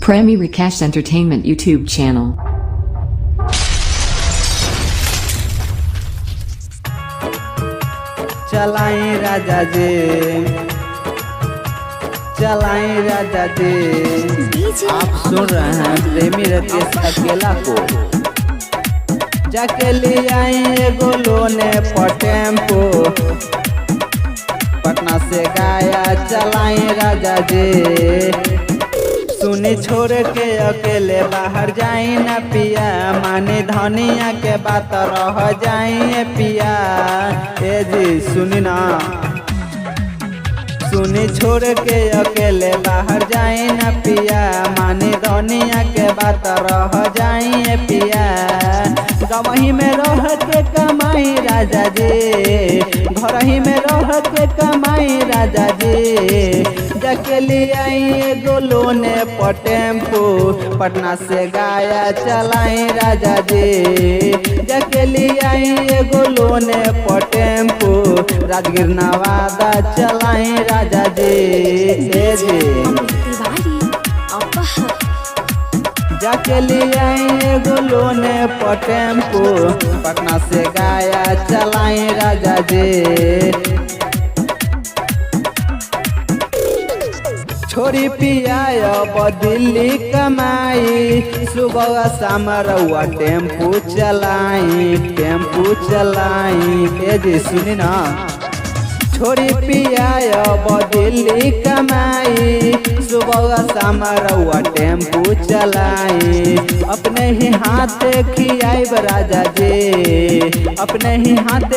Premi Rakesh Entertainment YouTube channel. चलाई राजा जी, चलाई राजा जी। आप सुन रहे हैं प्रेमी राकेश अकेला को। जाके ले आई एगो लोने पर टेम्पो, पटना से गया चलाई राजा जी। सुनी छोड़ के अकेले बाहर जाई ना पिया, मानी धनिया के बात रह जाई पिया। ए जी सुनी ना, सुनी छोड़ के अकेले बाहर जाई ना पिया, मानी धनिया के बात रह जाई पिया। गवही में रह के कमाई राजा जी, घर ही में रह के कमाई राजा जी। जाके ले आई एगो लोने पर टेम्पो, पटना से गया चलाई राजा जी। जाके ले आई एगो लोने पर टेम्पो, राजगीर नवादा चलाई राजा जी। जाके ले आई एगो लोने पर टेम्पो, पटना से गया चलाई राजा जी। छोरी पिया अब दिल्ली कमाई, सुबह शाम रउआ टेम्पू चलाई, टेम्पू चलाई। ए जी सुनी ना, छोरी पिया अब दिल्ली कमाई, सुबह शाम रउआ टेम्पू चलाई। अपने ही हाथ खियाब राजा जी, अपने ही हाथ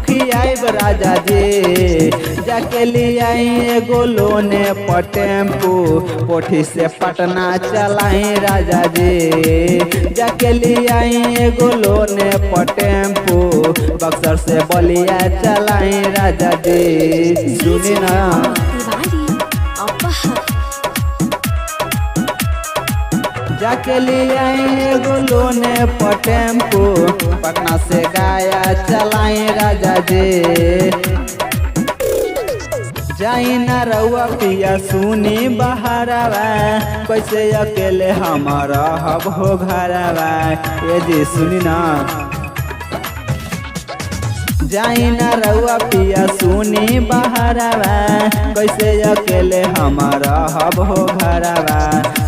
खियाब राजा जी। जाके ले आई एगो लोने पर टेम्पू, कोठी से पटना चलाई राजा जी। जाके ले आई एगो लोने पर टेम्पू, बक्सर से बलिया चलाई राजा जी। सुनी ना, जाके ले आई एगो लोने पर टेम्पू, पटना से गया चलाई राजा जी। जाई ना रउआ पिया सुनी बहरावा, कैसे अकेले हमारा हब हो घरवा। ये जी सुनी ना, जाई ना रउआ पिया सुनी बहरावा, कैसे अकेले हमारा हब हो घरवा।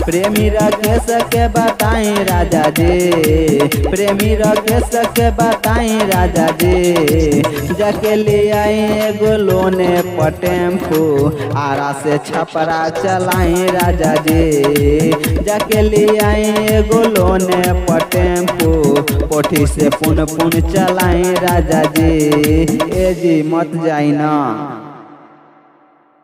प्रेमी राकेश के बताई राजा जी, प्रेमी राकेश के बताई राजा जी। जाके ले आई एगो लोने पर टेम्पू, आरा से छपरा चलाई राजा जी। जाके ले आई एगो लोने पर टेम्पू, कोठी से पुन पुन चलाई राजा जी। ए जी मत जाई ना।